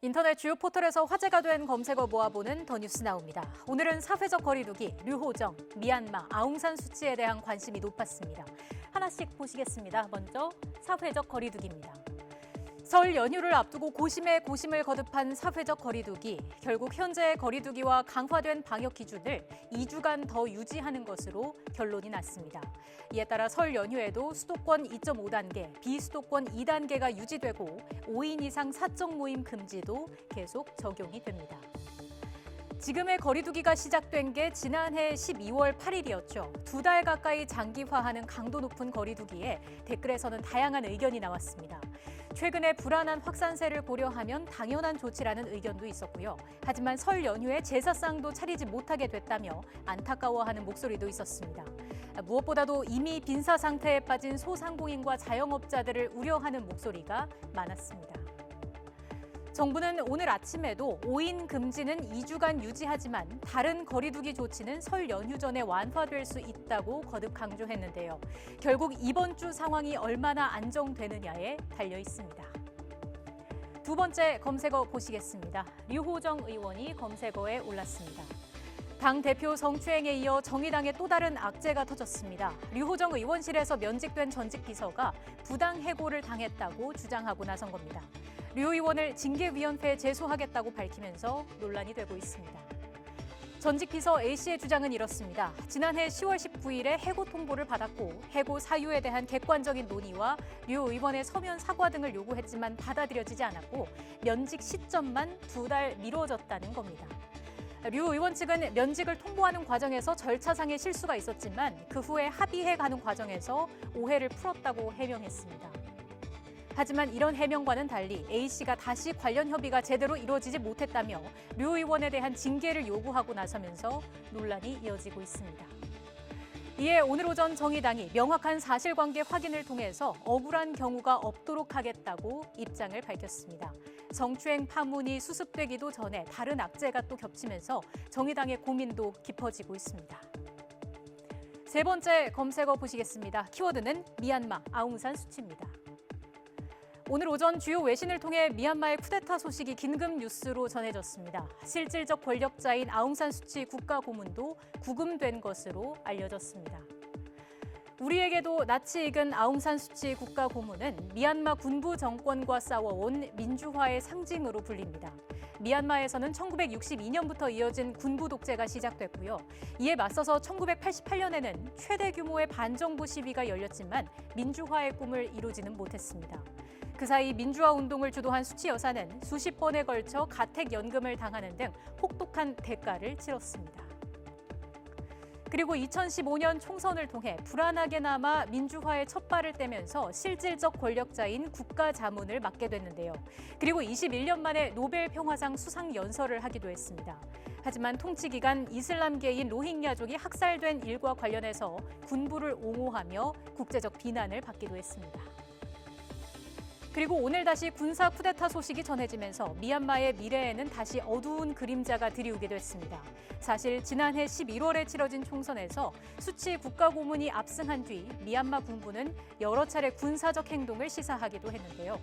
인터넷 주요 포털에서 화제가 된 검색어 모아보는 더 뉴스 나옵니다. 오늘은 사회적 거리두기, 류호정, 미얀마, 아웅산 수치에 대한 관심이 높았습니다. 하나씩 보시겠습니다. 먼저 사회적 거리두기입니다. 설 연휴를 앞두고 고심에 고심을 거듭한 사회적 거리두기, 결국 현재의 거리두기와 강화된 방역 기준을 2주간 더 유지하는 것으로 결론이 났습니다. 이에 따라 설 연휴에도 수도권 2.5단계, 비수도권 2단계가 유지되고 5인 이상 사적 모임 금지도 계속 적용이 됩니다. 지금의 거리두기가 시작된 게 지난해 12월 8일이었죠. 2달 가까이 장기화하는 강도 높은 거리두기에 댓글에서는 다양한 의견이 나왔습니다. 최근에 불안한 확산세를 고려하면 당연한 조치라는 의견도 있었고요. 하지만 설 연휴에 제사상도 차리지 못하게 됐다며 안타까워하는 목소리도 있었습니다. 무엇보다도 이미 빈사 상태에 빠진 소상공인과 자영업자들을 우려하는 목소리가 많았습니다. 정부는 오늘 아침에도 5인 금지는 2주간 유지하지만 다른 거리두기 조치는 설 연휴 전에 완화될 수 있다고 거듭 강조했는데요. 결국 이번 주 상황이 얼마나 안정되느냐에 달려 있습니다. 두 번째 검색어 보시겠습니다. 류호정 의원이 검색어에 올랐습니다. 당 대표 성추행에 이어 정의당의 또 다른 악재가 터졌습니다. 류호정 의원실에서 면직된 전직 비서가 부당 해고를 당했다고 주장하고 나선 겁니다. 류 의원을 징계위원회에 제소하겠다고 밝히면서 논란이 되고 있습니다. 전직 비서 A씨의 주장은 이렇습니다. 지난해 10월 19일에 해고 통보를 받았고 해고 사유에 대한 객관적인 논의와 류 의원의 서면 사과 등을 요구했지만 받아들여지지 않았고 면직 시점만 2달 미뤄졌다는 겁니다. 류 의원 측은 면직을 통보하는 과정에서 절차상의 실수가 있었지만 그 후에 합의해가는 과정에서 오해를 풀었다고 해명했습니다. 하지만 이런 해명과는 달리 A씨가 다시 관련 협의가 제대로 이루어지지 못했다며 류 의원에 대한 징계를 요구하고 나서면서 논란이 이어지고 있습니다. 이에 오늘 오전 정의당이 명확한 사실관계 확인을 통해서 억울한 경우가 없도록 하겠다고 입장을 밝혔습니다. 성추행 파문이 수습되기도 전에 다른 악재가 또 겹치면서 정의당의 고민도 깊어지고 있습니다. 세 번째 검색어 보시겠습니다. 키워드는 미얀마, 아웅산 수치입니다. 오늘 오전 주요 외신을 통해 미얀마의 쿠데타 소식이 긴급 뉴스로 전해졌습니다. 실질적 권력자인 아웅산 수치 국가고문도 구금된 것으로 알려졌습니다. 우리에게도 낯이 익은 아웅산 수치 국가고문은 미얀마 군부 정권과 싸워온 민주화의 상징으로 불립니다. 미얀마에서는 1962년부터 이어진 군부 독재가 시작됐고요. 이에 맞서서 1988년에는 최대 규모의 반정부 시위가 열렸지만 민주화의 꿈을 이루지는 못했습니다. 그 사이 민주화 운동을 주도한 수치 여사는 수십 번에 걸쳐 가택연금을 당하는 등 혹독한 대가를 치렀습니다. 그리고 2015년 총선을 통해 불안하게나마 민주화의 첫 발을 떼면서 실질적 권력자인 국가자문을 맡게 됐는데요. 그리고 21년 만에 노벨 평화상 수상 연설을 하기도 했습니다. 하지만 통치 기간 이슬람계인 로힝야족이 학살된 일과 관련해서 군부를 옹호하며 국제적 비난을 받기도 했습니다. 그리고 오늘 다시 군사 쿠데타 소식이 전해지면서 미얀마의 미래에는 다시 어두운 그림자가 드리우게 됐습니다. 사실 지난해 11월에 치러진 총선에서 수치 국가고문이 압승한 뒤 미얀마 군부는 여러 차례 군사적 행동을 시사하기도 했는데요.